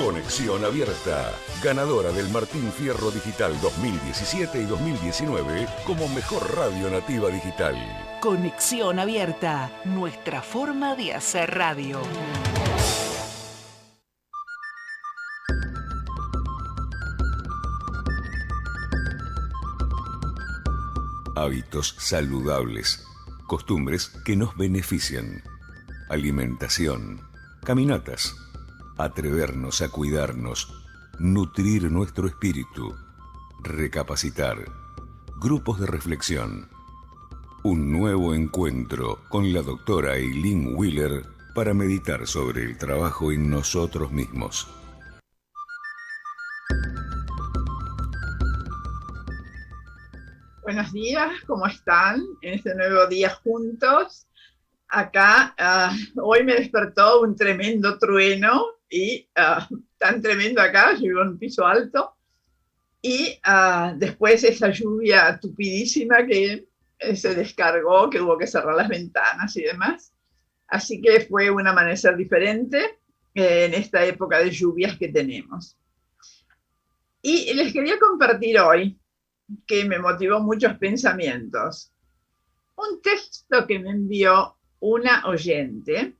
Conexión Abierta, ganadora del Martín Fierro Digital 2017 y 2019 como mejor radio nativa digital. Conexión Abierta, nuestra forma de hacer radio. Hábitos saludables, costumbres que nos benefician, alimentación, caminatas, atrevernos a cuidarnos, nutrir nuestro espíritu, recapacitar, grupos de reflexión. Un nuevo encuentro con la doctora Eileen Wheeler para meditar sobre el trabajo en nosotros mismos. Buenos días, ¿cómo están? En este nuevo día juntos. Acá, hoy me despertó un tremendo trueno y tan tremendo acá, yo vivo en un piso alto. Y después esa lluvia tupidísima que se descargó, que hubo que cerrar las ventanas y demás. Así que fue un amanecer diferente en esta época de lluvias que tenemos. Y les quería compartir hoy, que me motivó muchos pensamientos, un texto que me envió una oyente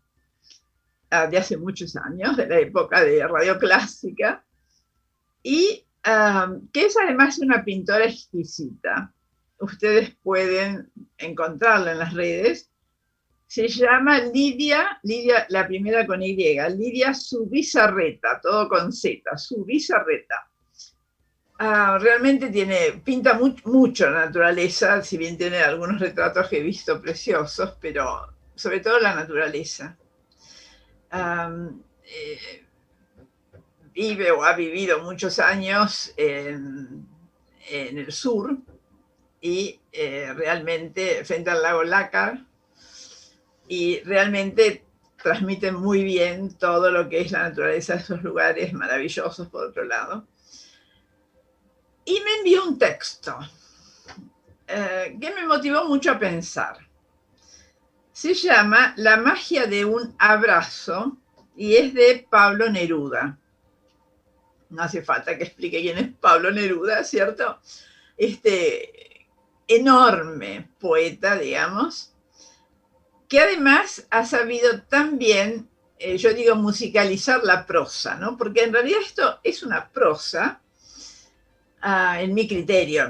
de hace muchos años, de la época de Radio Clásica, y que es además una pintora exquisita. Ustedes pueden encontrarla en las redes. Se llama Lidia, la primera con Y, Lidia Zubizarreta, todo con Z, Zubizarreta. Realmente pinta mucho la naturaleza, si bien tiene algunos retratos que he visto preciosos, pero sobre todo la naturaleza. Vive o ha vivido muchos años en el sur y realmente frente al lago Lácar, y realmente transmite muy bien todo lo que es la naturaleza de esos lugares maravillosos por otro lado. Y me envió un texto que me motivó mucho a pensar. Se llama La magia de un abrazo y es de Pablo Neruda. No hace falta que explique quién es Pablo Neruda, ¿cierto? Este enorme poeta, digamos, que además ha sabido también, yo digo, musicalizar la prosa, ¿no? Porque en realidad esto es una prosa, en mi criterio,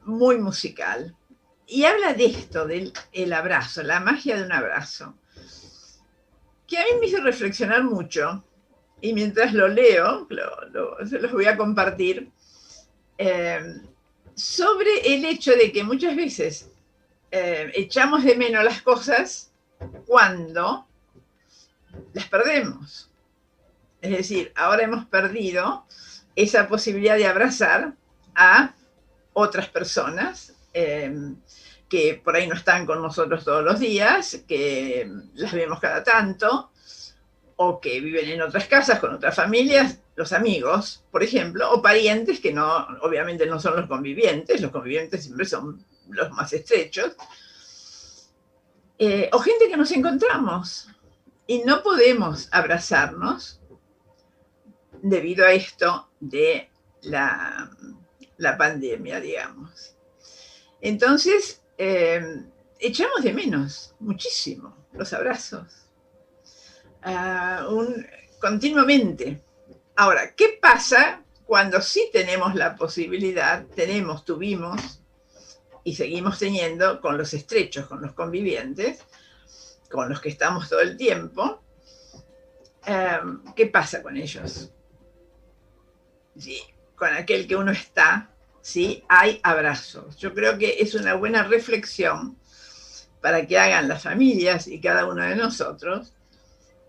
muy musical. Y habla de esto, del abrazo, la magia de un abrazo, que a mí me hizo reflexionar mucho, y mientras lo leo, se los voy a compartir, sobre el hecho de que muchas veces echamos de menos las cosas cuando las perdemos. Es decir, ahora hemos perdido esa posibilidad de abrazar a otras personas que por ahí no están con nosotros todos los días, que las vemos cada tanto, o que viven en otras casas con otras familias, los amigos, por ejemplo, o parientes que no, obviamente no son los convivientes siempre son los más estrechos, o gente que nos encontramos y no podemos abrazarnos debido a esto de la pandemia, digamos. Entonces, echamos de menos muchísimo los abrazos, continuamente. Ahora, ¿qué pasa cuando sí tenemos la posibilidad, tuvimos y seguimos teniendo con los estrechos, con los convivientes, con los que estamos todo el tiempo? ¿Qué pasa con ellos? Sí, con aquel que uno está, sí, hay abrazos. Yo creo que es una buena reflexión para que hagan las familias y cada uno de nosotros,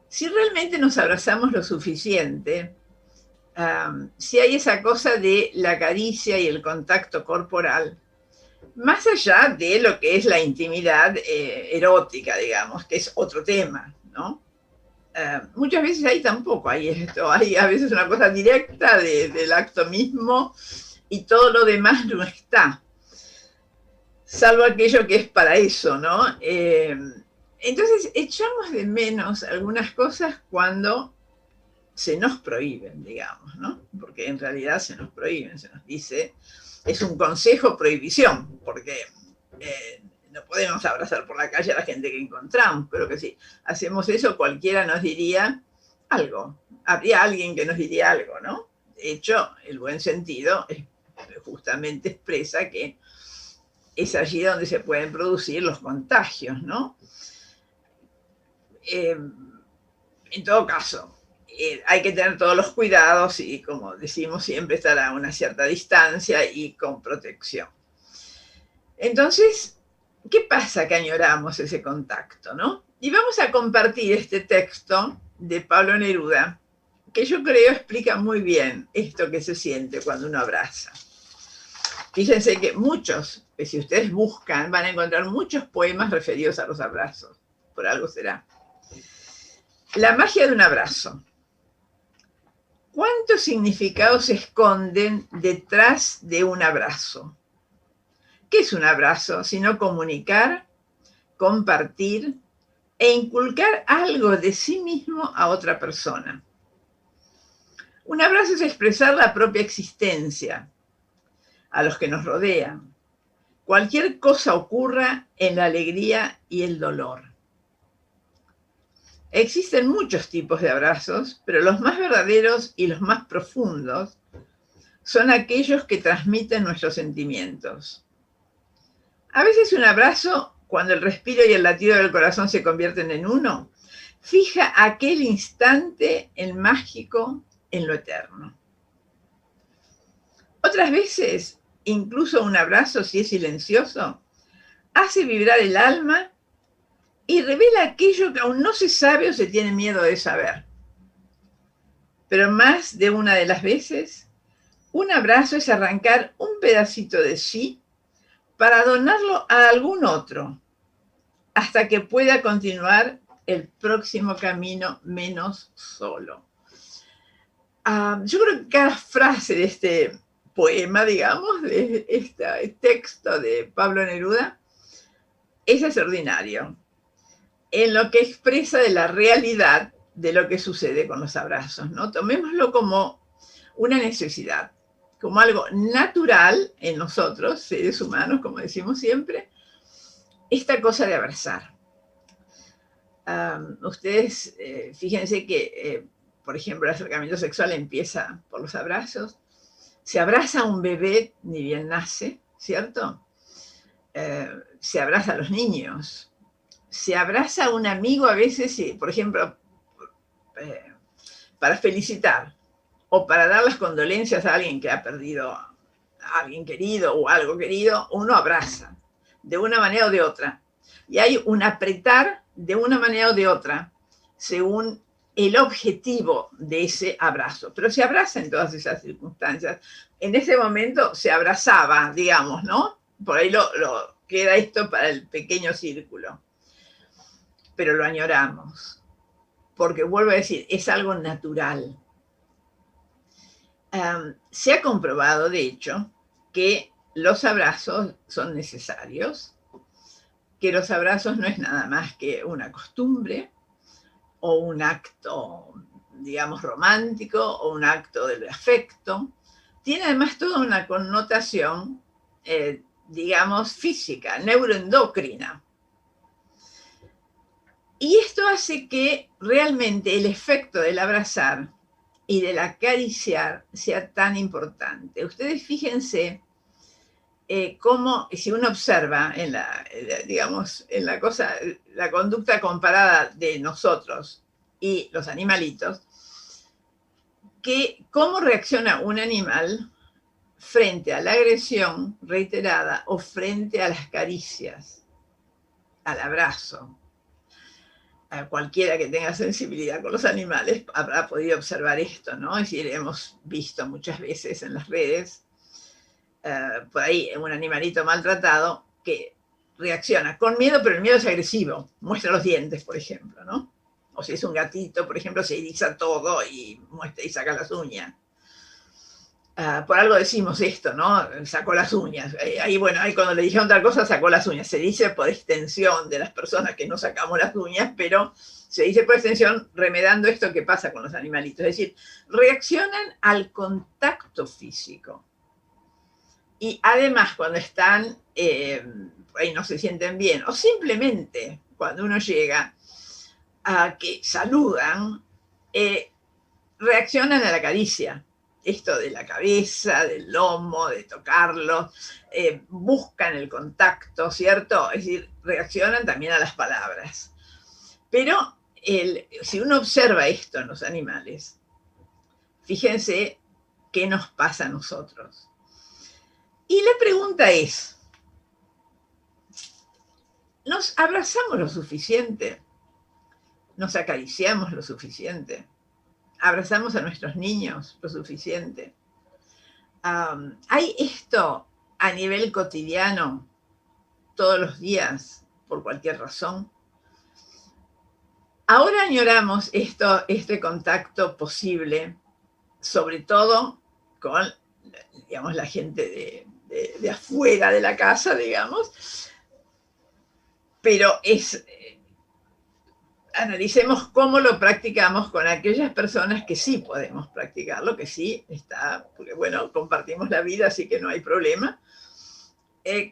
si realmente nos abrazamos lo suficiente, si hay esa cosa de la caricia y el contacto corporal, más allá de lo que es la intimidad erótica, digamos, que es otro tema, ¿no? Muchas veces ahí tampoco hay esto, hay a veces una cosa directa del acto mismo y todo lo demás no está, salvo aquello que es para eso, ¿no? Entonces echamos de menos algunas cosas cuando se nos prohíben, digamos, ¿no? Porque en realidad se nos prohíben, se nos dice, es un consejo prohibición, porque no podemos abrazar por la calle a la gente que encontramos, pero que si hacemos eso cualquiera nos diría algo, habría alguien que nos diría algo, ¿no? De hecho, el buen sentido justamente expresa que es allí donde se pueden producir los contagios, ¿no? En todo caso, hay que tener todos los cuidados y, como decimos siempre, estar a una cierta distancia y con protección. Entonces, ¿qué pasa que añoramos ese contacto, no? Y vamos a compartir este texto de Pablo Neruda, que yo creo explica muy bien esto que se siente cuando uno abraza. Fíjense que muchos, si ustedes buscan, van a encontrar muchos poemas referidos a los abrazos. Por algo será. La magia de un abrazo. ¿Cuántos significados se esconden detrás de un abrazo? ¿Qué es un abrazo? Sino comunicar, compartir e inculcar algo de sí mismo a otra persona. Un abrazo es expresar la propia existencia a los que nos rodean. Cualquier cosa ocurra en la alegría y el dolor. Existen muchos tipos de abrazos, pero los más verdaderos y los más profundos son aquellos que transmiten nuestros sentimientos. A veces un abrazo, cuando el respiro y el latido del corazón se convierten en uno, fija aquel instante en mágico en lo eterno. Otras veces, incluso un abrazo, si es silencioso, hace vibrar el alma y revela aquello que aún no se sabe o se tiene miedo de saber. Pero más de una de las veces, un abrazo es arrancar un pedacito de sí para donarlo a algún otro, hasta que pueda continuar el próximo camino menos solo. Yo creo que cada frase de este poema, digamos, de este texto de Pablo Neruda, es extraordinario en lo que expresa de la realidad de lo que sucede con los abrazos, ¿no? Tomémoslo como una necesidad, como algo natural en nosotros, seres humanos, como decimos siempre, esta cosa de abrazar. Ustedes fíjense que, por ejemplo, el acercamiento sexual empieza por los abrazos. Se abraza a un bebé ni bien nace, ¿cierto? Se abraza a los niños. Se abraza a un amigo a veces, por ejemplo, para felicitar o para dar las condolencias a alguien que ha perdido a alguien querido o algo querido, uno abraza de una manera o de otra. Y hay un apretar de una manera o de otra según el objetivo de ese abrazo. Pero se abraza en todas esas circunstancias. En ese momento se abrazaba, digamos, ¿no? Por ahí queda esto para el pequeño círculo. Pero lo añoramos, porque vuelvo a decir, es algo natural. Se ha comprobado, de hecho, que los abrazos son necesarios, que los abrazos no es nada más que una costumbre o un acto, digamos, romántico o un acto del afecto. Tiene además toda una connotación, digamos, física, neuroendocrina. Y esto hace que realmente el efecto del abrazar y del acariciar sea tan importante. Ustedes fíjense cómo, si uno observa la conducta comparada de nosotros y los animalitos, que cómo reacciona un animal frente a la agresión reiterada o frente a las caricias, al abrazo. A cualquiera que tenga sensibilidad con los animales habrá podido observar esto, ¿no? Es decir, hemos visto muchas veces en las redes, por ahí, un animalito maltratado que reacciona con miedo, pero el miedo es agresivo, muestra los dientes, por ejemplo, ¿no? O si es un gatito, por ejemplo, se eriza todo y muestra y saca las uñas. Por algo decimos esto, ¿no? Sacó las uñas. Ahí, bueno, ahí cuando le dijeron otra cosa, sacó las uñas. Se dice por extensión de las personas que no sacamos las uñas, pero se dice por extensión remedando esto que pasa con los animalitos. Es decir, reaccionan al contacto físico. Y además, cuando están, ahí no se sienten bien, o simplemente cuando uno llega a que saludan, reaccionan a la caricia. Esto de la cabeza, del lomo, de tocarlo, buscan el contacto, ¿cierto? Es decir, reaccionan también a las palabras. Pero si uno observa esto en los animales, fíjense qué nos pasa a nosotros. Y la pregunta es, ¿nos abrazamos lo suficiente? ¿Nos acariciamos lo suficiente? ¿Abrazamos a nuestros niños lo suficiente? ¿Hay esto a nivel cotidiano, todos los días, por cualquier razón? Ahora añoramos este contacto posible, sobre todo con, digamos, la gente de afuera de la casa, digamos, pero analicemos cómo lo practicamos con aquellas personas que sí podemos practicarlo, que sí está, porque bueno, compartimos la vida, así que no hay problema.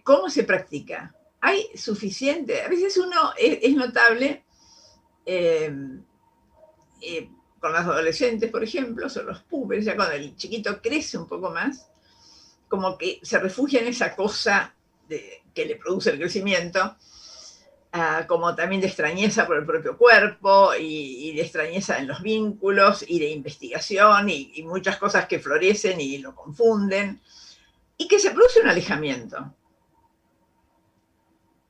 ¿Cómo se practica? Hay suficiente, a veces uno es notable con los adolescentes, por ejemplo, son los púberes, ya cuando el chiquito crece un poco más, como que se refugia en esa cosa que le produce el crecimiento, como también de extrañeza por el propio cuerpo y de extrañeza en los vínculos y de investigación y muchas cosas que florecen y lo confunden y que se produce un alejamiento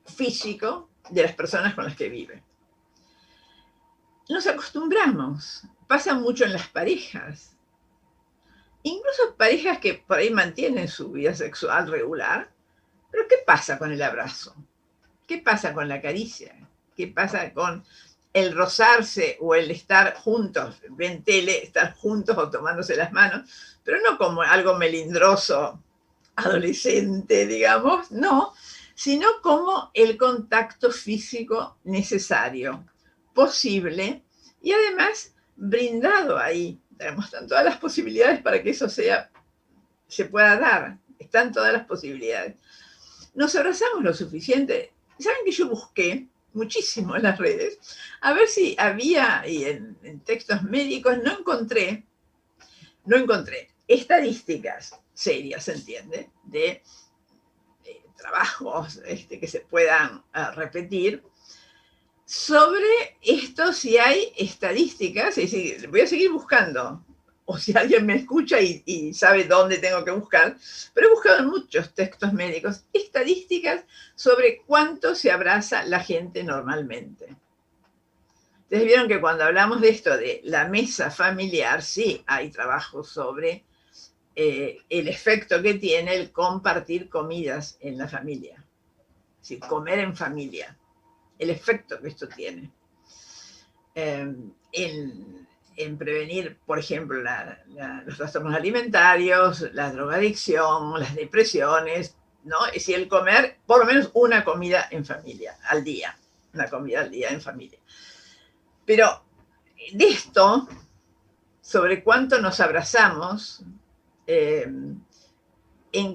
físico de las personas con las que vive. Nos acostumbramos, pasa mucho en las parejas, incluso parejas que por ahí mantienen su vida sexual regular, pero ¿qué pasa con el abrazo? ¿Qué pasa con la caricia? ¿Qué pasa con el rozarse o el estar juntos? Ven tele, estar juntos o tomándose las manos, pero no como algo melindroso, adolescente, digamos, no, sino como el contacto físico necesario, posible y además brindado ahí. Están todas las posibilidades para que eso se pueda dar. Están todas las posibilidades. Nos abrazamos lo suficiente. ¿Saben que yo busqué muchísimo en las redes? A ver si había, y en textos médicos no encontré estadísticas serias, ¿se entiende? De trabajos que se puedan repetir sobre esto, si hay estadísticas, es decir, voy a seguir buscando, o si alguien me escucha y sabe dónde tengo que buscar, pero he buscado en muchos textos médicos estadísticas sobre cuánto se abraza la gente normalmente. Ustedes vieron que cuando hablamos de esto, de la mesa familiar, sí hay trabajos sobre el efecto que tiene el compartir comidas en la familia, es decir, comer en familia, el efecto que esto tiene en prevenir, por ejemplo, los trastornos alimentarios, la drogadicción, las depresiones, ¿no? Es decir, el comer por lo menos una comida en familia al día, una comida al día en familia. Pero de esto, sobre cuánto nos abrazamos, en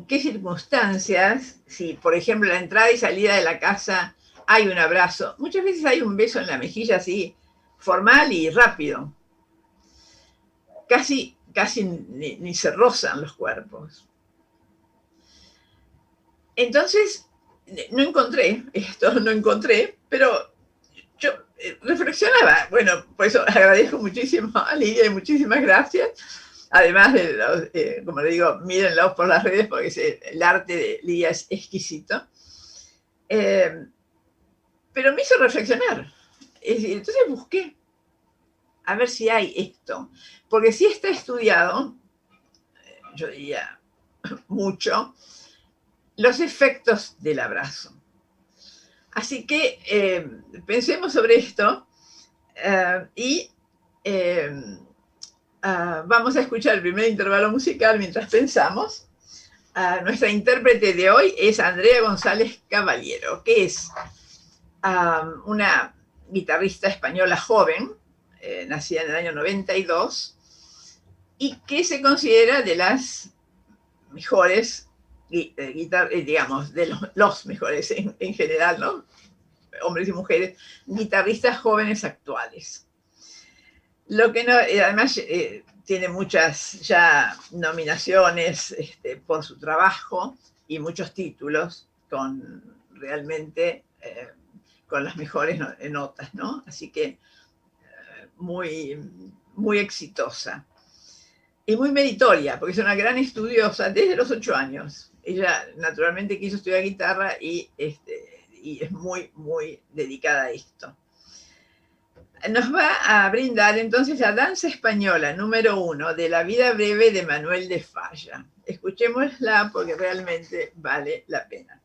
qué circunstancias, si por ejemplo la entrada y salida de la casa hay un abrazo, muchas veces hay un beso en la mejilla así, formal y rápido. Casi ni se rozan los cuerpos. Entonces, no encontré, pero yo reflexionaba, bueno, por eso agradezco muchísimo a Lidia y muchísimas gracias. Además de, como le digo, mírenlos por las redes porque el arte de Lidia es exquisito. Pero me hizo reflexionar. Entonces busqué a ver si hay esto. Porque si está estudiado, yo diría mucho, los efectos del abrazo. Así que pensemos sobre esto y Vamos a escuchar el primer intervalo musical mientras pensamos. Nuestra intérprete de hoy es Andrea González Caballero, que es una guitarrista española joven, nacida en el año 92, y que se considera de las mejores, digamos, de los mejores en general, ¿no? Hombres y mujeres, guitarristas jóvenes actuales. Lo que no, además tiene muchas ya nominaciones por su trabajo y muchos títulos con realmente con las mejores notas, ¿no? Así que muy, muy exitosa y muy meritoria, porque es una gran estudiosa desde los 8 años. Ella naturalmente quiso estudiar guitarra y es muy, muy dedicada a esto. Nos va a brindar entonces la danza española número 1 de La vida breve de Manuel de Falla. Escuchémosla porque realmente vale la pena.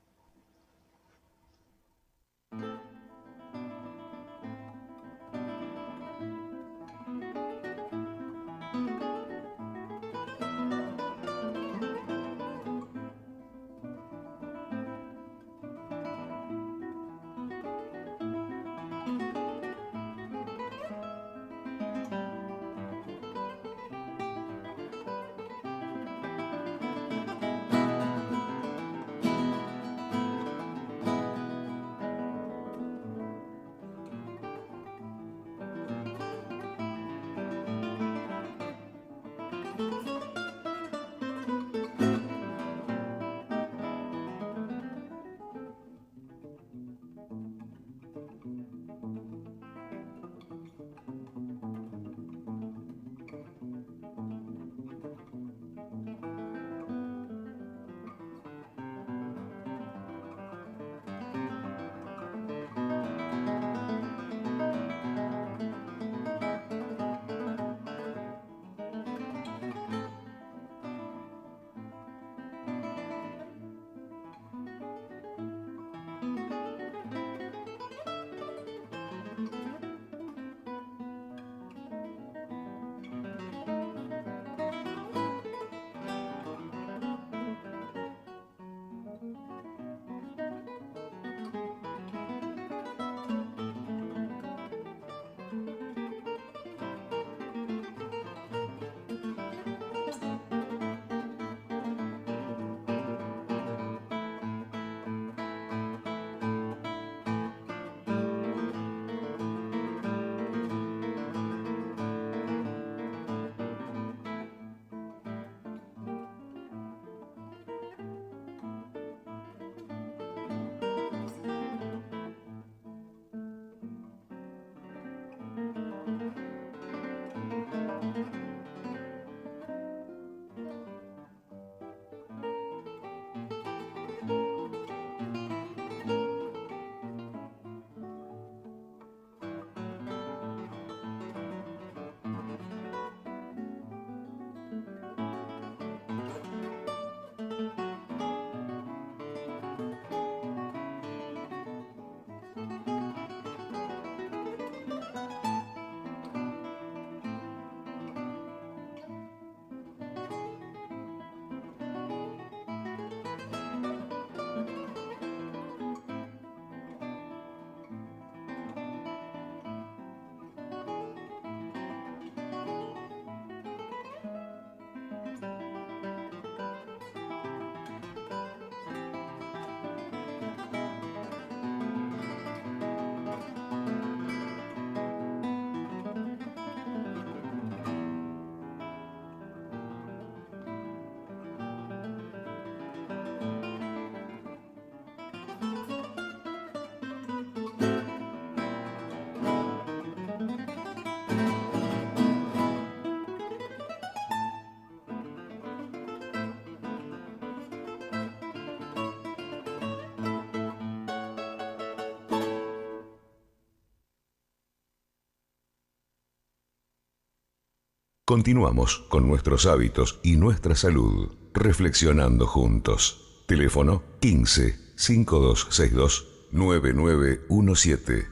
Continuamos con nuestros hábitos y nuestra salud, reflexionando juntos. Teléfono 15 5262 9917.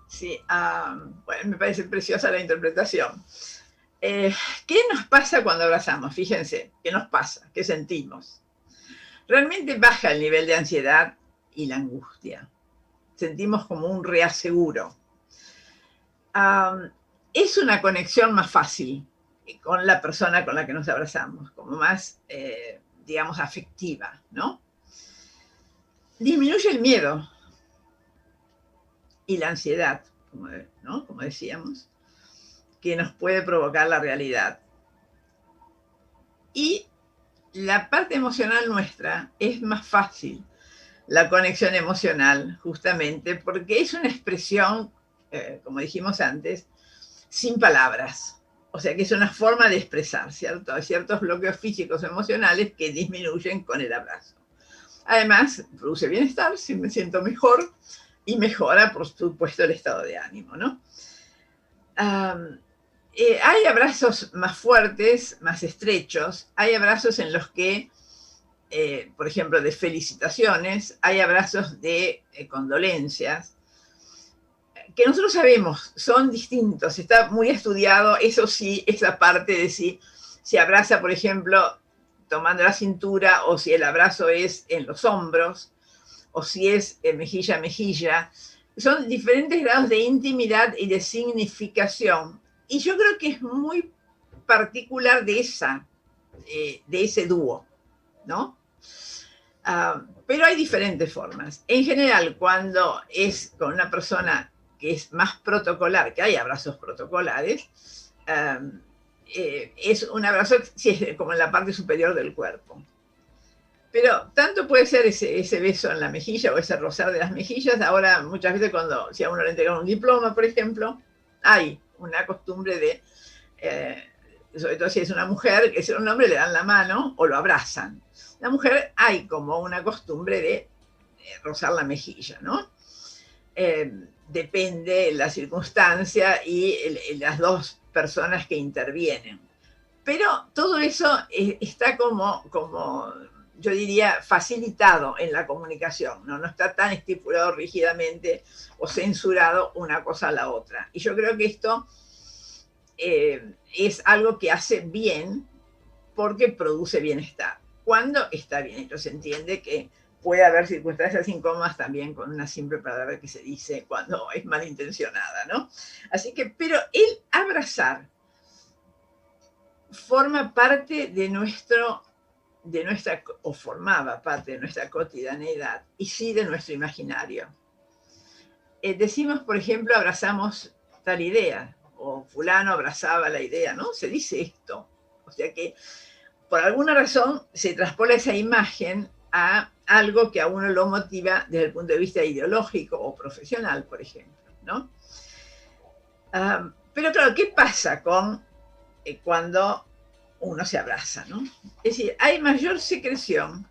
Sí, Bueno, me parece preciosa la interpretación. ¿Qué nos pasa cuando abrazamos? Fíjense, ¿qué nos pasa? ¿Qué sentimos? Realmente baja el nivel de ansiedad y la angustia. Sentimos como un reaseguro. Es una conexión más fácil con la persona con la que nos abrazamos, como más, digamos, afectiva, ¿no? Disminuye el miedo y la ansiedad, ¿no? Como decíamos, que nos puede provocar la realidad. Y la parte emocional nuestra es más fácil, la conexión emocional, justamente porque es una expresión, como dijimos antes, sin palabras. O sea que es una forma de expresar, ¿cierto? Hay ciertos bloqueos físicos o emocionales que disminuyen con el abrazo. Además, produce bienestar, si me siento mejor, y mejora, por supuesto, el estado de ánimo, ¿no? Hay abrazos más fuertes, más estrechos, hay abrazos en los que, por ejemplo, de felicitaciones, hay abrazos de condolencias, que nosotros sabemos, son distintos, está muy estudiado, eso sí, esa parte de si abraza, por ejemplo, tomando la cintura, o si el abrazo es en los hombros, o si es mejilla a mejilla. Son diferentes grados de intimidad y de significación. Y yo creo que es muy particular de ese dúo, ¿no? Pero hay diferentes formas. En general, cuando es con una persona que es más protocolar, que hay abrazos protocolares, es un abrazo, sí, es como en la parte superior del cuerpo. Pero tanto puede ser ese beso en la mejilla o ese rozar de las mejillas. Ahora, muchas veces, si a uno le entregan un diploma, por ejemplo, hay una costumbre de, sobre todo si es una mujer, que si es un hombre le dan la mano o lo abrazan. La mujer hay como una costumbre de rozar la mejilla, ¿no? Depende la circunstancia y las dos personas que intervienen. Pero todo eso está como yo diría, facilitado en la comunicación, ¿no? No está tan estipulado rígidamente o censurado una cosa a la otra. Y yo creo que esto es algo que hace bien porque produce bienestar. Cuando está bien hecho, se entiende que puede haber circunstancias incómodas también con una simple palabra que se dice cuando es malintencionada, ¿no? Así que, pero el abrazar forma parte de o formaba parte de nuestra cotidianeidad y sí de nuestro imaginario. Decimos, por ejemplo, abrazamos tal idea, o fulano abrazaba la idea, ¿no? Se dice esto. O sea que por alguna razón se traspola esa imagen a algo que a uno lo motiva desde el punto de vista ideológico o profesional, por ejemplo, ¿no? Pero claro, ¿qué pasa cuando uno se abraza, ¿no? Es decir, hay mayor secreción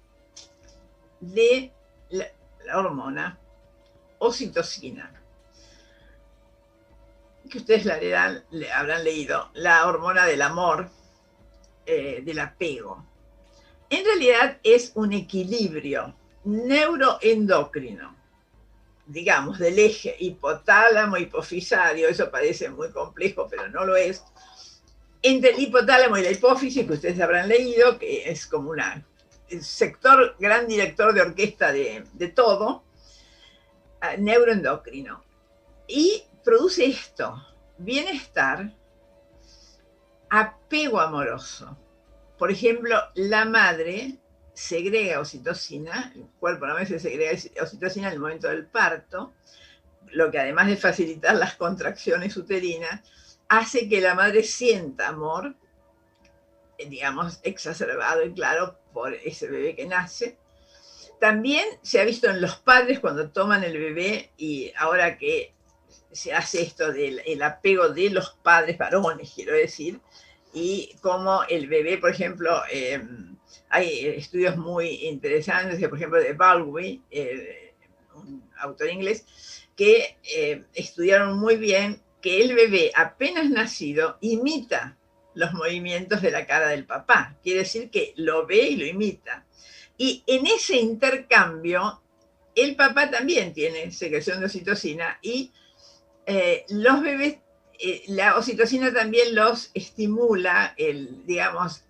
de la hormona oxitocina, que ustedes le habrán leído, la hormona del amor, del apego. En realidad es un equilibrio neuroendocrino, digamos, del eje hipotálamo-hipofisario, eso parece muy complejo, pero no lo es, entre el hipotálamo y la hipófisis, que ustedes habrán leído, que es como el gran director de orquesta de todo, neuroendocrino. Y produce esto, bienestar, apego amoroso. Por ejemplo, la madre segrega oxitocina, el cuerpo no se segrega oxitocina en el momento del parto, lo que además de facilitar las contracciones uterinas, hace que la madre sienta amor, digamos, exacerbado y claro por ese bebé que nace. También se ha visto en los padres cuando toman el bebé, y ahora que se hace esto del apego de los padres varones, quiero decir, y como el bebé, por ejemplo, hay estudios muy interesantes, por ejemplo, de Baldwin, un autor inglés, que estudiaron muy bien que el bebé apenas nacido imita los movimientos de la cara del papá. Quiere decir que lo ve y lo imita. Y en ese intercambio, el papá también tiene secreción de oxitocina y Los bebés, la oxitocina también los estimula, digamos,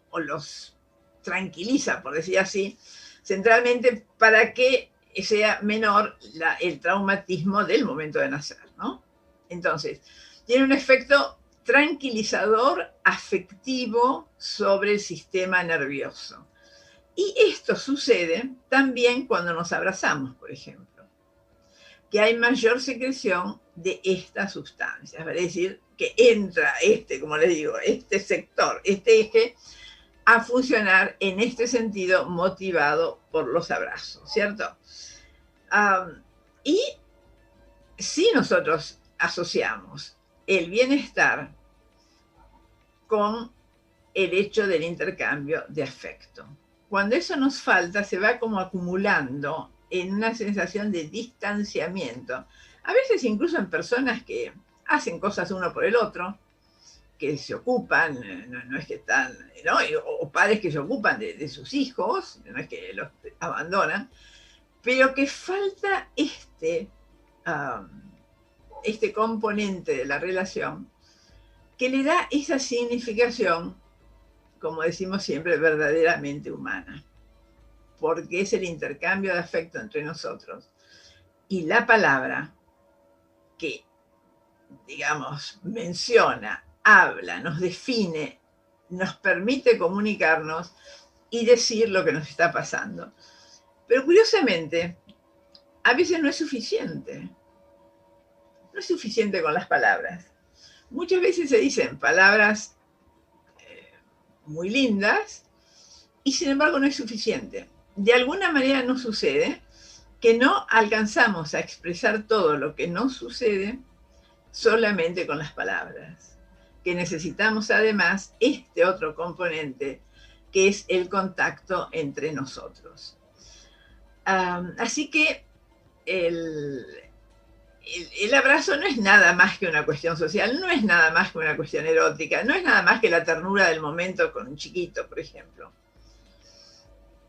o los tranquiliza, por decir así, centralmente para que sea menor el traumatismo del momento de nacer, ¿no? Entonces, tiene un efecto tranquilizador afectivo sobre el sistema nervioso. Y esto sucede también cuando nos abrazamos, por ejemplo, que hay mayor secreción de estas sustancias, es decir, que entra como les digo, este sector, este eje, a funcionar en este sentido motivado por los abrazos, ¿cierto? Y si nosotros asociamos el bienestar con el hecho del intercambio de afecto, cuando eso nos falta, se va como acumulando en una sensación de distanciamiento, a veces incluso en personas que hacen cosas uno por el otro, que se ocupan, no es que están, ¿no? O padres que se ocupan de sus hijos, no es que los abandonan, pero que falta este componente de la relación que le da esa significación, como decimos siempre, verdaderamente humana, porque es el intercambio de afecto entre nosotros y la palabra que, digamos, menciona, habla, nos define, nos permite comunicarnos y decir lo que nos está pasando. Pero curiosamente, a veces no es suficiente. No es suficiente con las palabras. Muchas veces se dicen palabras muy lindas y sin embargo no es suficiente. De alguna manera nos sucede que no alcanzamos a expresar todo lo que nos sucede solamente con las palabras, que necesitamos además este otro componente que es el contacto entre nosotros. Así que el abrazo no es nada más que una cuestión social, no es nada más que una cuestión erótica, no es nada más que la ternura del momento con un chiquito, por ejemplo.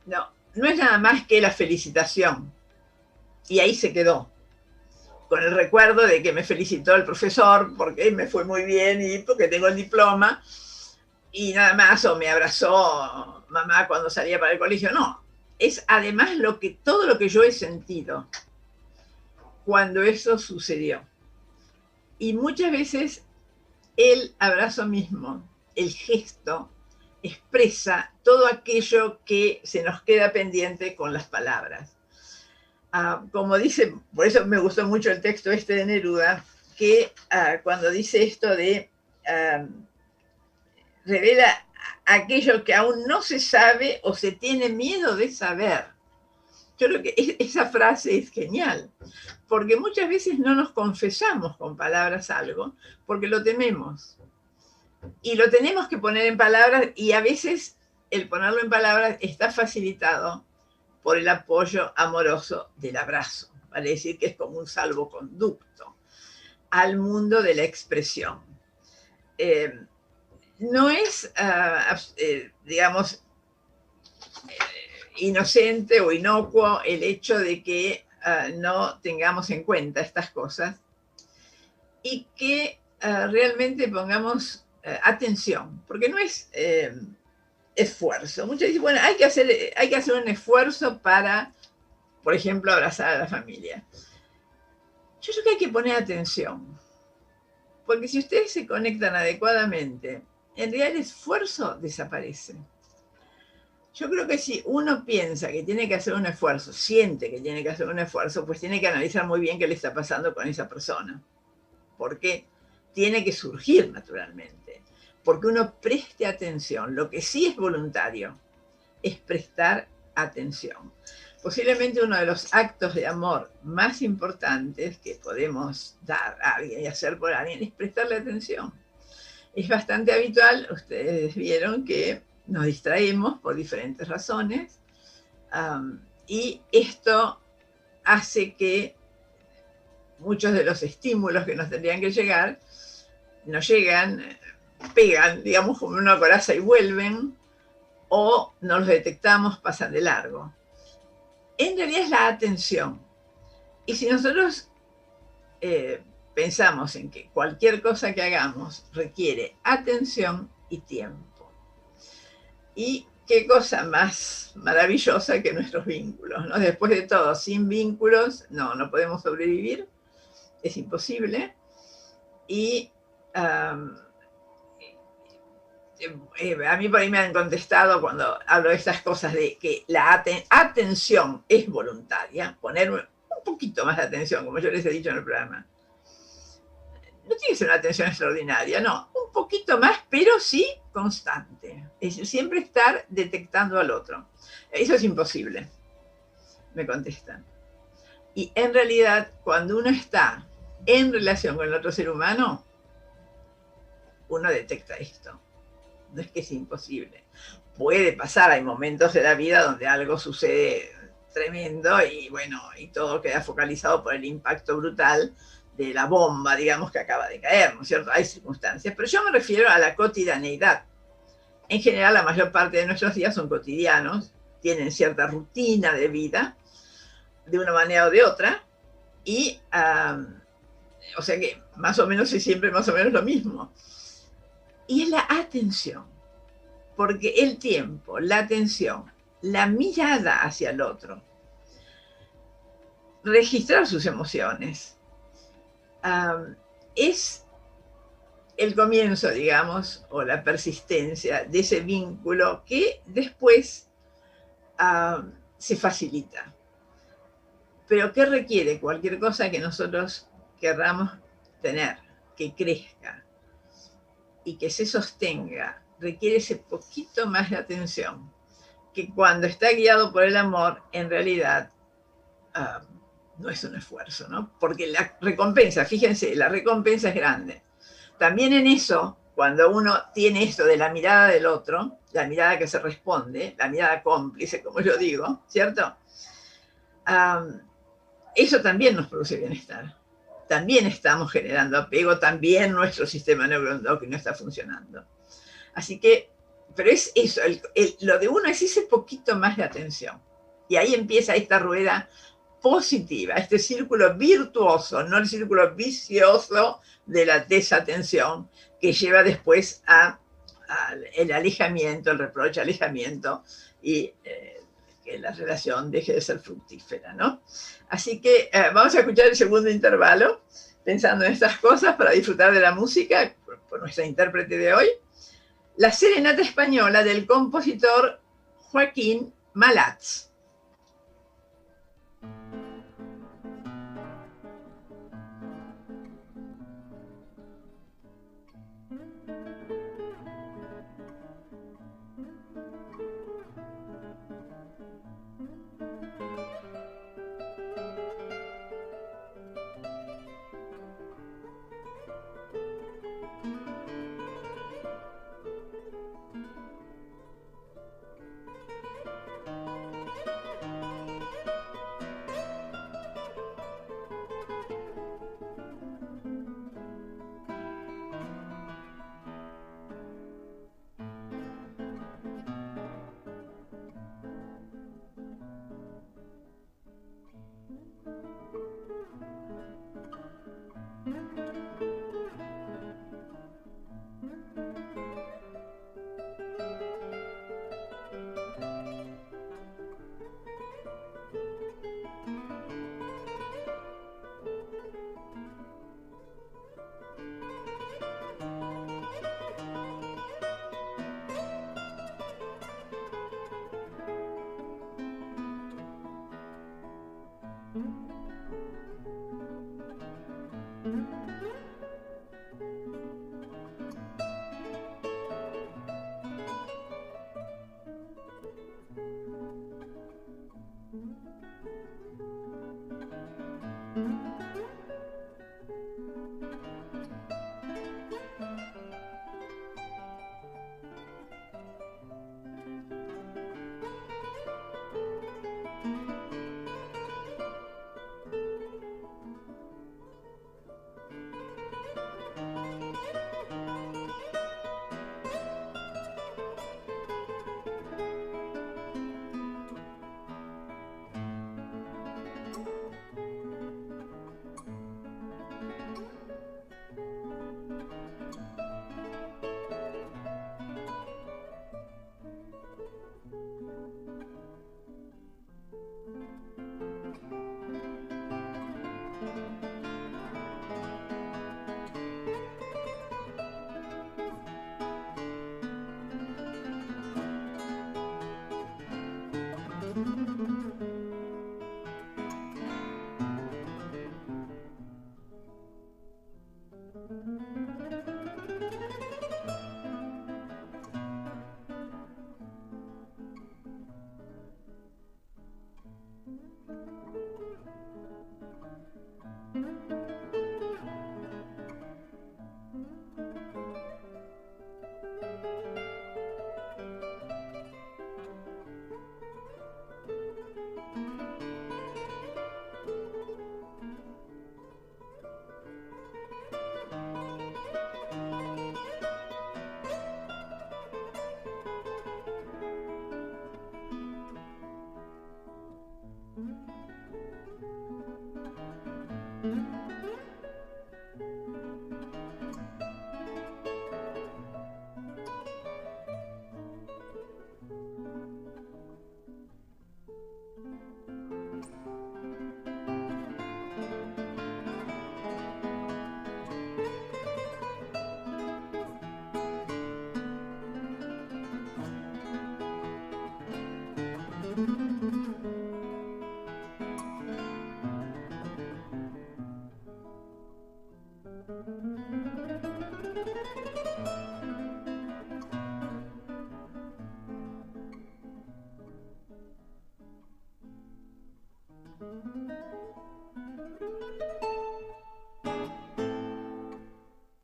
No es nada más que la felicitación. Y ahí se quedó, con el recuerdo de que me felicitó el profesor porque me fue muy bien y porque tengo el diploma, y nada más, o me abrazó mamá cuando salía para el colegio. No, es además todo lo que yo he sentido cuando eso sucedió. Y muchas veces el abrazo mismo, el gesto, expresa todo aquello que se nos queda pendiente con las palabras. Como dice, por eso me gustó mucho el texto de Neruda, que cuando dice esto de revela aquello que aún no se sabe o se tiene miedo de saber. Yo creo que esa frase es genial, porque muchas veces no nos confesamos con palabras algo, porque lo tememos. Y lo tenemos que poner en palabras, y a veces el ponerlo en palabras está facilitado por el apoyo amoroso del abrazo. Vale decir que es como un salvoconducto al mundo de la expresión. No es, digamos, inocente o inocuo el hecho de que no tengamos en cuenta estas cosas y que realmente pongamos atención, porque no es esfuerzo. Muchos dicen, bueno, hay que hacer un esfuerzo para, por ejemplo, abrazar a la familia. Yo creo que hay que poner atención, porque si ustedes se conectan adecuadamente, en realidad el esfuerzo desaparece. Yo creo que si uno piensa que tiene que hacer un esfuerzo, siente que tiene que hacer un esfuerzo, pues tiene que analizar muy bien qué le está pasando con esa persona. Porque tiene que surgir naturalmente. Porque uno preste atención. Lo que sí es voluntario es prestar atención. Posiblemente uno de los actos de amor más importantes que podemos dar a alguien y hacer por alguien es prestarle atención. Es bastante habitual, ustedes vieron que nos distraemos por diferentes razones, y esto hace que muchos de los estímulos que nos tendrían que llegar no llegan, pegan, digamos, como una coraza y vuelven, o no los detectamos, pasan de largo. En realidad es la atención. Y si nosotros pensamos en que cualquier cosa que hagamos requiere atención y tiempo. Y qué cosa más maravillosa que nuestros vínculos, ¿no? Después de todo, sin vínculos, no podemos sobrevivir, es imposible. Y a mí por ahí me han contestado cuando hablo de estas cosas de que la atención es voluntaria, poner un poquito más de atención, como yo les he dicho en el programa. No tiene que ser una atención extraordinaria, no, un poquito más, pero sí constante. Es decir, siempre estar detectando al otro. Eso es imposible, me contestan. Y en realidad, cuando uno está en relación con el otro ser humano, uno detecta esto. No es que es imposible. Puede pasar, hay momentos de la vida donde algo sucede tremendo y bueno, y todo queda focalizado por el impacto brutal de la bomba, digamos, que acaba de caer, ¿no es cierto? Hay circunstancias, pero yo me refiero a la cotidianeidad. En general, la mayor parte de nuestros días son cotidianos, tienen cierta rutina de vida, de una manera o de otra, y o sea que más o menos es siempre más o menos lo mismo. Y es la atención, porque el tiempo, la atención, la mirada hacia el otro, registrar sus emociones, es el comienzo, digamos, o la persistencia de ese vínculo que después se facilita. Pero ¿qué requiere cualquier cosa que nosotros querramos tener, que crezca y que se sostenga? Requiere ese poquito más de atención, que cuando está guiado por el amor, en realidad no es un esfuerzo, ¿no? Porque la recompensa, fíjense, la recompensa es grande. También en eso, cuando uno tiene esto de la mirada del otro, la mirada que se responde, la mirada cómplice, como yo digo, ¿cierto? Eso también nos produce bienestar. También estamos generando apego, también nuestro sistema neuroendocrino está funcionando. Así que, pero es eso, lo de uno es ese poquito más de atención. Y ahí empieza esta rueda positiva, este círculo virtuoso, no el círculo vicioso de la desatención que lleva después el alejamiento, el reproche, alejamiento y que la relación deje de ser fructífera, ¿no? Así que vamos a escuchar el segundo intervalo, pensando en estas cosas para disfrutar de la música por nuestra intérprete de hoy, la serenata española del compositor Joaquín Malats.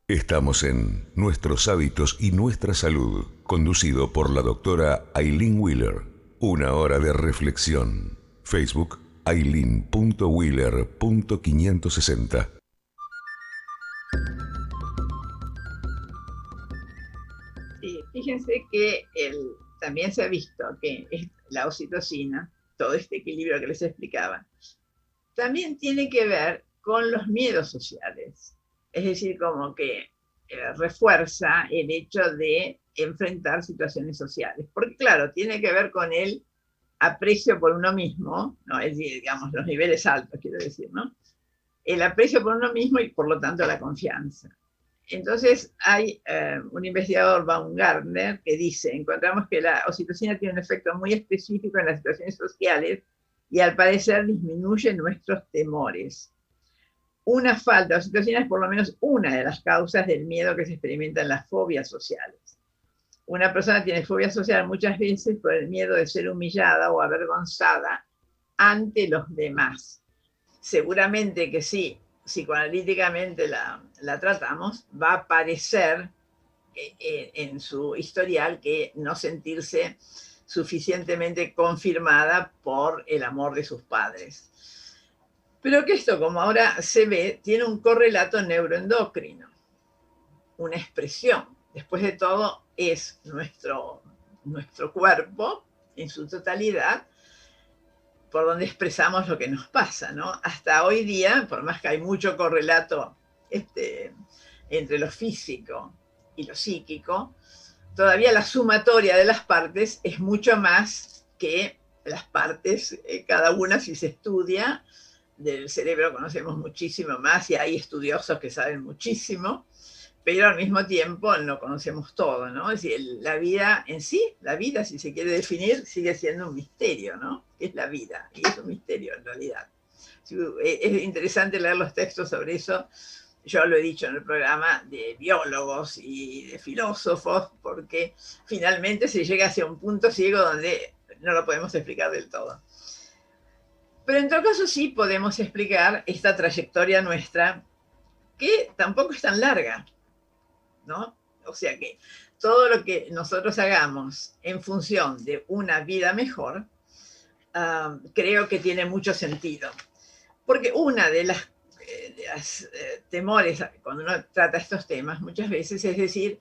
Estamos en Nuestros hábitos y nuestra salud, conducido por la doctora Aileen Wheeler. Una hora de reflexión. Facebook, aileen.wheeler.560. Sí, fíjense que también se ha visto que la oxitocina, todo este equilibrio que les explicaba, también tiene que ver con los miedos sociales. Es decir, como que refuerza el hecho de enfrentar situaciones sociales. Porque claro, tiene que ver con el aprecio por uno mismo, ¿no? Es decir, digamos, los niveles altos, quiero decir, ¿no? El aprecio por uno mismo y por lo tanto la confianza. Entonces hay un investigador, Baumgartner, que dice, encontramos que la oxitocina tiene un efecto muy específico en las situaciones sociales y al parecer disminuye nuestros temores. Una falta de oxitocina es por lo menos una de las causas del miedo que se experimenta en las fobias sociales. Una persona tiene fobia social muchas veces por el miedo de ser humillada o avergonzada ante los demás. Seguramente que sí, psicoanalíticamente la tratamos, va a aparecer en su historial que no sentirse suficientemente confirmada por el amor de sus padres. Pero que esto, como ahora se ve, tiene un correlato neuroendocrino, una expresión. Después de todo, es nuestro cuerpo en su totalidad por donde expresamos lo que nos pasa, ¿no? Hasta hoy día, por más que hay mucho correlato entre lo físico y lo psíquico, todavía la sumatoria de las partes es mucho más que las partes, cada una si se estudia. Del cerebro conocemos muchísimo más y hay estudiosos que saben muchísimo, pero al mismo tiempo no conocemos todo, ¿no? Es decir, la vida en sí, la vida, si se quiere definir, sigue siendo un misterio, ¿no? Es la vida, y es un misterio en realidad. Es interesante leer los textos sobre eso. Yo lo he dicho en el programa de biólogos y de filósofos, porque finalmente se llega hacia un punto ciego donde no lo podemos explicar del todo. Pero en todo caso sí podemos explicar esta trayectoria nuestra, que tampoco es tan larga, ¿no? O sea que todo lo que nosotros hagamos en función de una vida mejor, creo que tiene mucho sentido. Porque una de las temores cuando uno trata estos temas muchas veces es decir,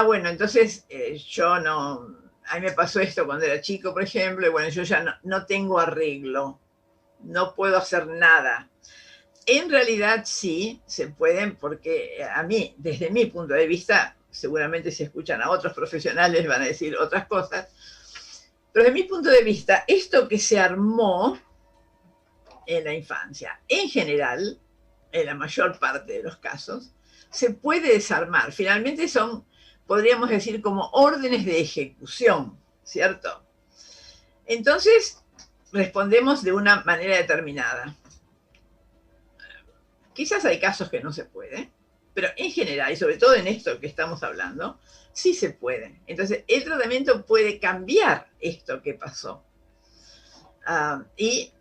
bueno, entonces yo no, a mí me pasó esto cuando era chico, por ejemplo, y bueno, yo ya no tengo arreglo, no puedo hacer nada. En realidad sí se pueden, porque a mí, desde mi punto de vista, seguramente si escuchan a otros profesionales van a decir otras cosas, pero desde mi punto de vista, esto que se armó en la infancia, en general, en la mayor parte de los casos, se puede desarmar. Finalmente son, podríamos decir, como órdenes de ejecución, ¿cierto? Entonces, respondemos de una manera determinada. Quizás hay casos que no se puede, pero en general, y sobre todo en esto que estamos hablando, sí se puede. Entonces, el tratamiento puede cambiar esto que pasó. Y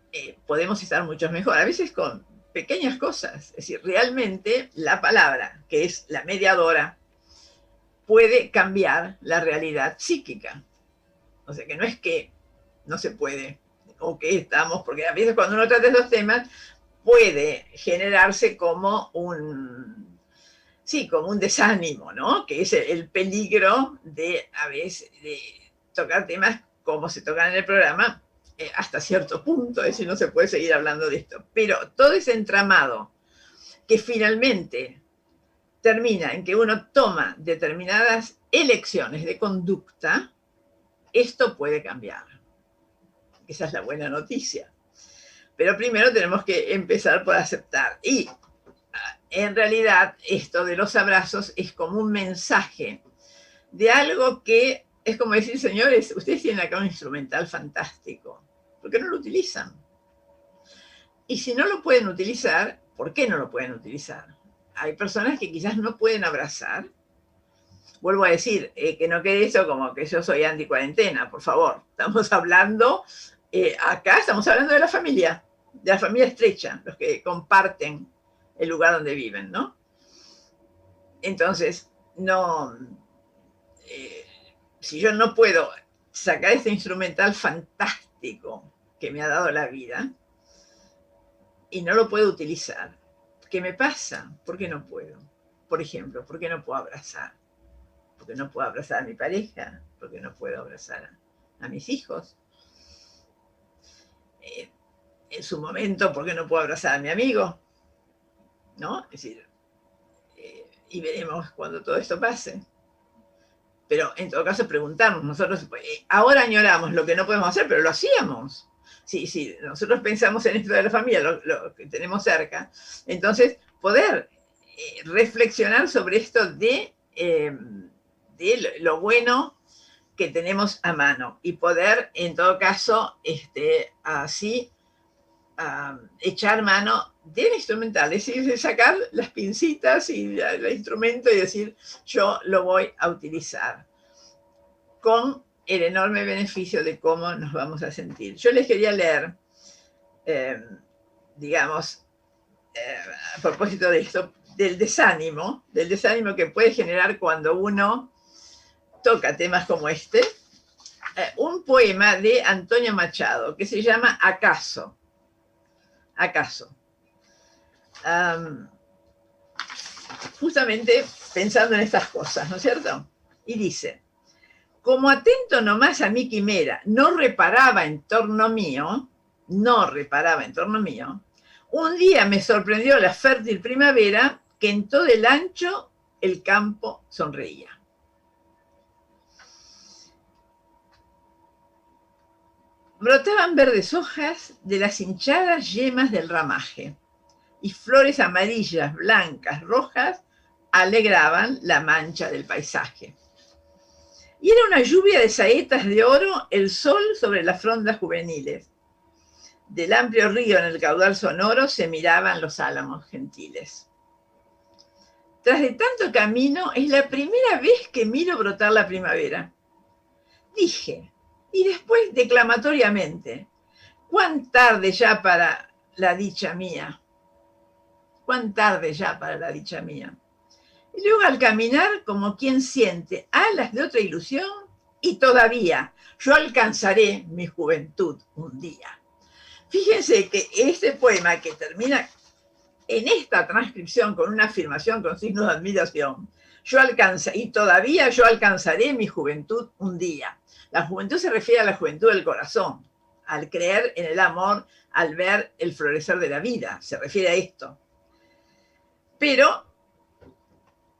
podemos estar mucho mejor, a veces con pequeñas cosas. Es decir, realmente la palabra, que es la mediadora, puede cambiar la realidad psíquica. O sea, que no es que no se puede, o que estamos, porque a veces cuando uno trata esos temas, puede generarse como un desánimo, ¿no? Que es el peligro de, a veces, de tocar temas como se tocan en el programa, hasta cierto punto, es decir, no se puede seguir hablando de esto, pero todo ese entramado que finalmente termina en que uno toma determinadas elecciones de conducta, esto puede cambiar. Esa es la buena noticia. Pero primero tenemos que empezar por aceptar. Y en realidad esto de los abrazos es como un mensaje de algo que es como decir, señores, ustedes tienen acá un instrumental fantástico, ¿por qué no lo utilizan? Y si no lo pueden utilizar, ¿por qué no lo pueden utilizar? Hay personas que quizás no pueden abrazar. Vuelvo a decir, que no quede eso como que yo soy anti-cuarentena, por favor. Estamos hablando, acá estamos hablando de la familia estrecha, los que comparten el lugar donde viven, ¿no? Entonces, no, si yo no puedo sacar este instrumental fantástico que me ha dado la vida y no lo puedo utilizar, ¿qué me pasa? ¿Por qué no puedo? Por ejemplo, ¿por qué no puedo abrazar? ¿Por qué no puedo abrazar a mi pareja? ¿Por qué no puedo abrazar a mis hijos? En su momento, ¿por qué no puedo abrazar a mi amigo? ¿No? Es decir, y veremos cuando todo esto pase. Pero en todo caso preguntarnos, nosotros ahora añoramos lo que no podemos hacer, pero lo hacíamos. Sí, nosotros pensamos en esto de la familia, lo que tenemos cerca, entonces poder reflexionar sobre esto de lo bueno que tenemos a mano y poder, en todo caso, así echar mano del instrumental, es decir, sacar las pincitas y el instrumento y decir, yo lo voy a utilizar, con el enorme beneficio de cómo nos vamos a sentir. Yo les quería leer, digamos, a propósito de esto, del desánimo que puede generar cuando uno toca temas como este, un poema de Antonio Machado que se llama Acaso. Acaso. Justamente pensando en estas cosas, ¿no es cierto? Y dice, como atento nomás a mi quimera, no reparaba en torno mío, un día me sorprendió la fértil primavera que en todo el ancho el campo sonreía. Brotaban verdes hojas de las hinchadas yemas del ramaje, y flores amarillas, blancas, rojas, alegraban la mancha del paisaje. Y era una lluvia de saetas de oro el sol sobre las frondas juveniles. Del amplio río en el caudal sonoro se miraban los álamos gentiles. Tras de tanto camino, es la primera vez que miro brotar la primavera. Dije, y después declamatoriamente, cuán tarde ya para la dicha mía. Cuán tarde ya para la dicha mía. Y luego al caminar, como quien siente alas de otra ilusión, y todavía yo alcanzaré mi juventud un día. Fíjense que este poema que termina en esta transcripción con una afirmación con signos de admiración, y todavía yo alcanzaré mi juventud un día. La juventud se refiere a la juventud del corazón, al creer en el amor, al ver el florecer de la vida, se refiere a esto. Pero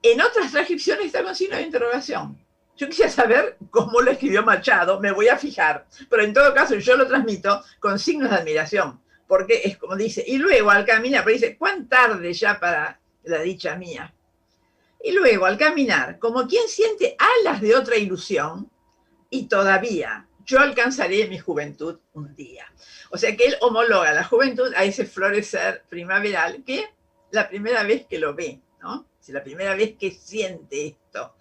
en otras transcripciones está con signo de interrogación. Yo quisiera saber cómo lo escribió Machado, me voy a fijar, pero en todo caso yo lo transmito con signos de admiración, porque es como dice, y luego al caminar, pero dice, cuán tarde ya para la dicha mía. Y luego al caminar, como quien siente alas de otra ilusión, y todavía yo alcanzaré mi juventud un día. O sea que él homologa la juventud a ese florecer primaveral que la primera vez que lo ve, ¿no? Si la primera vez que siente esto,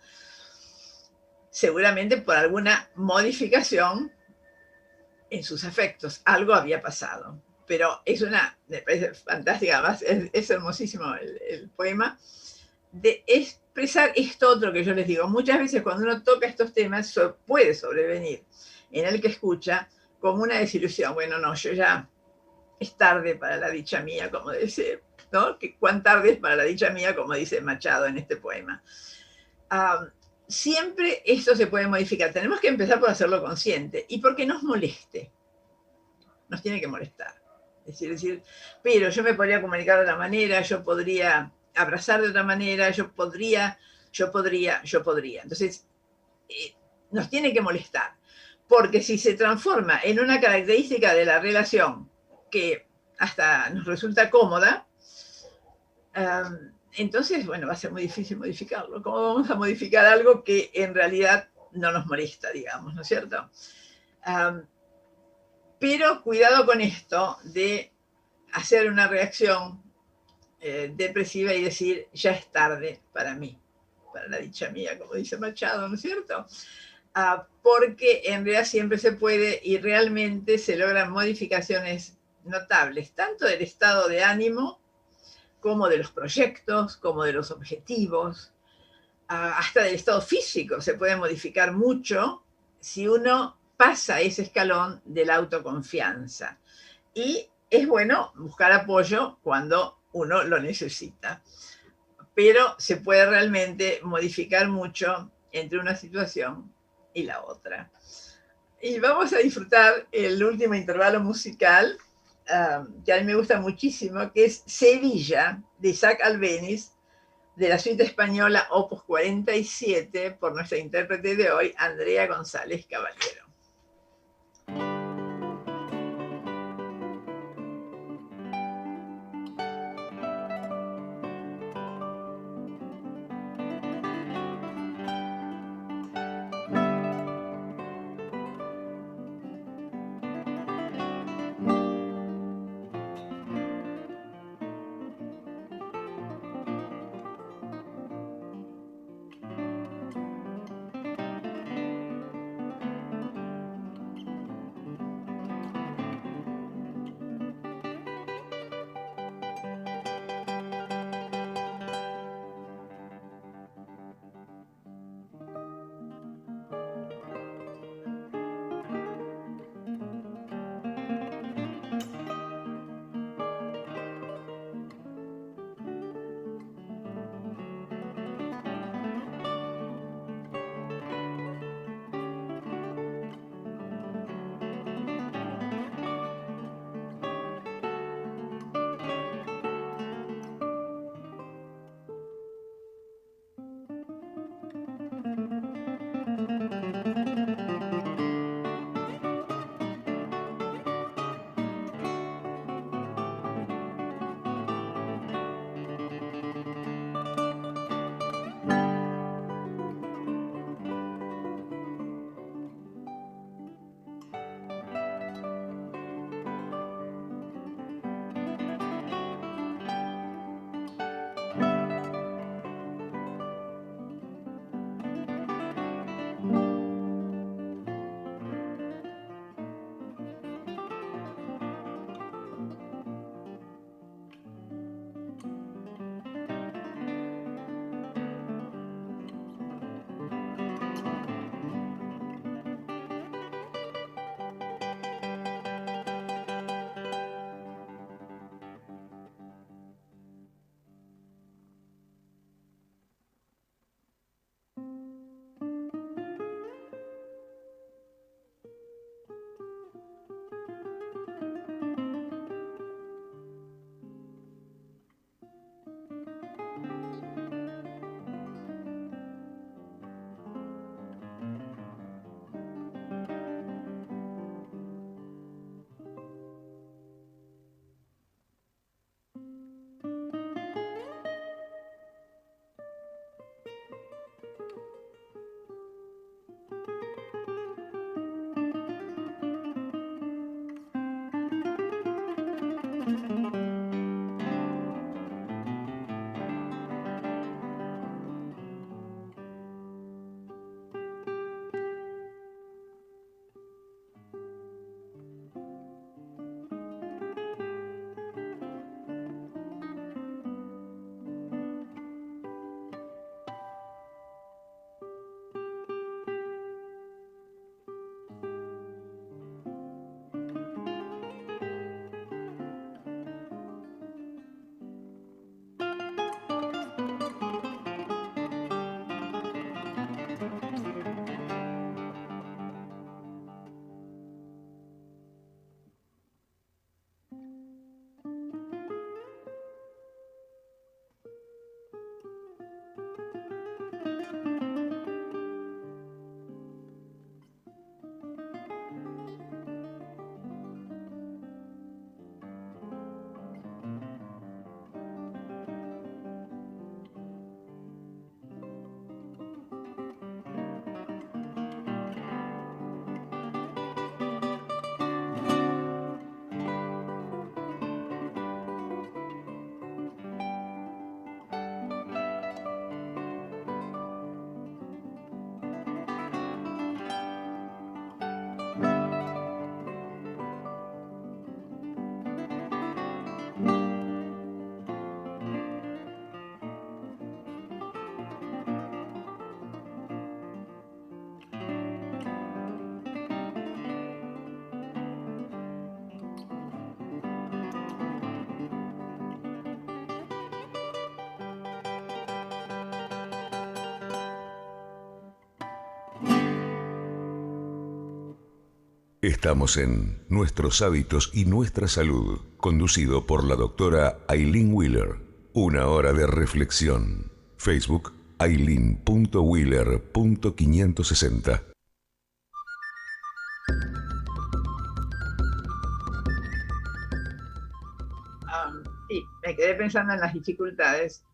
seguramente por alguna modificación en sus afectos, algo había pasado. Pero me parece fantástica, además es hermosísimo el poema, de expresar esto otro que yo les digo. Muchas veces cuando uno toca estos temas puede sobrevenir en el que escucha como una desilusión. Bueno, no, yo ya es tarde para la dicha mía, como dice, ¿no? Cuán tarde es para la dicha mía, como dice Machado en este poema. Siempre esto se puede modificar. Tenemos que empezar por hacerlo consciente y porque nos moleste. nos tiene que molestar. Es decir, pero yo me podría comunicar de otra manera, yo podría abrazar de otra manera, yo podría. Entonces, nos tiene que molestar, porque si se transforma en una característica de la relación que hasta nos resulta cómoda, entonces, bueno, va a ser muy difícil modificarlo. ¿Cómo vamos a modificar algo que en realidad no nos molesta, digamos, ¿no es cierto? Pero cuidado con esto de hacer una reacción depresiva y decir, ya es tarde para mí, para la dicha mía, como dice Machado, ¿no es cierto? Porque en realidad siempre se puede y realmente se logran modificaciones notables, tanto del estado de ánimo, como de los proyectos, como de los objetivos, hasta del estado físico se puede modificar mucho si uno pasa ese escalón de la autoconfianza. Y es bueno buscar apoyo cuando uno lo necesita, pero se puede realmente modificar mucho entre una situación y la otra. Y vamos a disfrutar el último intervalo musical, que a mí me gusta muchísimo, que es Sevilla, de Isaac Albéniz, de la suite española Opus 47, por nuestra intérprete de hoy, Andrea González Caballero. Estamos en Nuestros hábitos y nuestra salud, conducido por la doctora Aileen Wheeler. Una hora de reflexión. Facebook, aileen.wheeler.560. Sí, me quedé pensando en las dificultades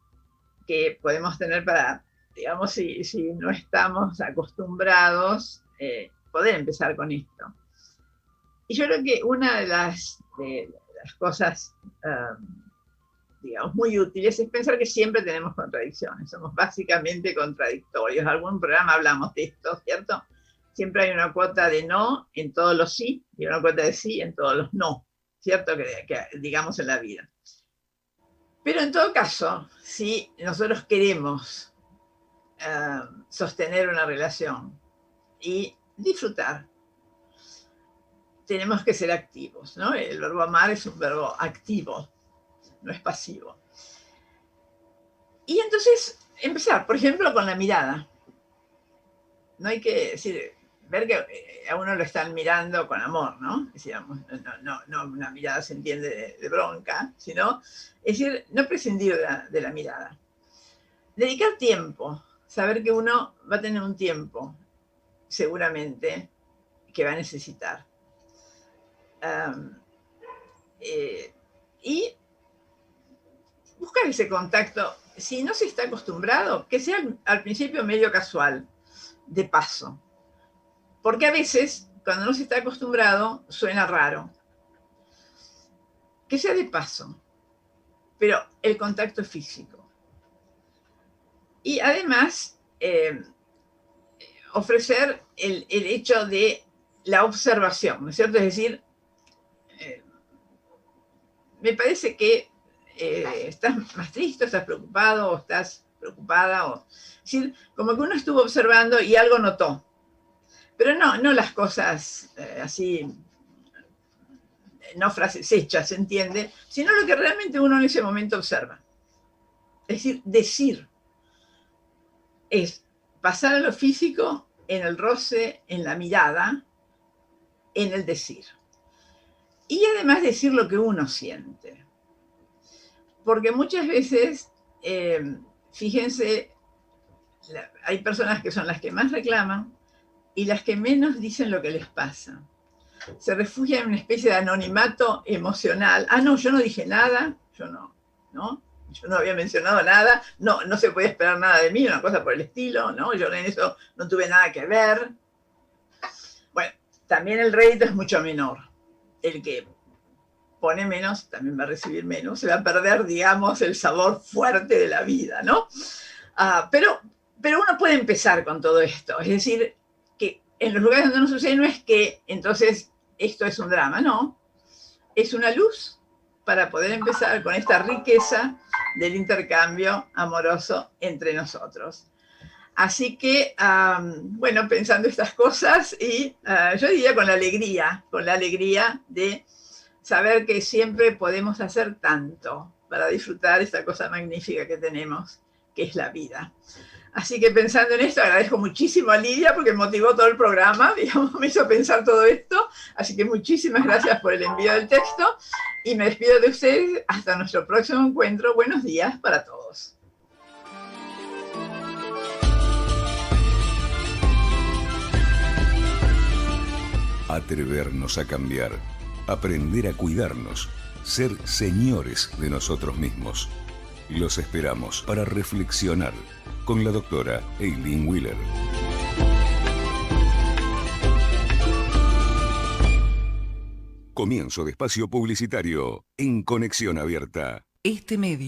que podemos tener para, digamos, si no estamos acostumbrados, poder empezar con esto. Y yo creo que una de las cosas, digamos, muy útiles es pensar que siempre tenemos contradicciones, somos básicamente contradictorios. En algún programa hablamos de esto, ¿cierto? Siempre hay una cuota de no en todos los sí y una cuota de sí en todos los no, ¿cierto? Que digamos en la vida. Pero en todo caso, si nosotros queremos sostener una relación y disfrutar, tenemos que ser activos, ¿no? El verbo amar es un verbo activo, no es pasivo. Y entonces, empezar, por ejemplo, con la mirada. No hay que decir, ver que a uno lo están mirando con amor, ¿no? Es decir, no una mirada se entiende de bronca, sino, es decir, no prescindir de la mirada. Dedicar tiempo, saber que uno va a tener un tiempo, seguramente, que va a necesitar. Y buscar ese contacto, si no se está acostumbrado, que sea al principio medio casual, de paso. Porque a veces, cuando no se está acostumbrado, suena raro. Que sea de paso, pero el contacto físico. Y además, ofrecer el hecho de la observación, ¿no es cierto? Es decir, me parece que estás más triste, estás preocupado, o estás preocupada, o, es decir, como que uno estuvo observando y algo notó. Pero no las cosas así, no frases hechas, ¿se entiende? Sino lo que realmente uno en ese momento observa. Es decir, es pasar a lo físico en el roce, en la mirada, en el decir. Y además decir lo que uno siente. Porque muchas veces, fíjense, hay personas que son las que más reclaman y las que menos dicen lo que les pasa. Se refugian en una especie de anonimato emocional. No, yo no dije nada, yo no había mencionado nada, no se podía esperar nada de mí, una cosa por el estilo, ¿no? Yo en eso no tuve nada que ver. Bueno, también el rédito es mucho menor. El que pone menos también va a recibir menos, se va a perder, digamos, el sabor fuerte de la vida, ¿no? Pero uno puede empezar con todo esto, es decir, que en los lugares donde no sucede no es que entonces esto es un drama, no, es una luz para poder empezar con esta riqueza del intercambio amoroso entre nosotros. Así que, bueno, pensando estas cosas y yo diría con la alegría de saber que siempre podemos hacer tanto para disfrutar esta cosa magnífica que tenemos, que es la vida. Así que pensando en esto, agradezco muchísimo a Lidia porque motivó todo el programa, digamos, me hizo pensar todo esto. Así que muchísimas gracias por el envío del texto y me despido de ustedes hasta nuestro próximo encuentro. Buenos días para todos. Atrevernos a cambiar, aprender a cuidarnos, ser señores de nosotros mismos. Los esperamos para reflexionar con la doctora Aileen Wheeler. Comienzo de espacio publicitario en Conexión Abierta. Este medio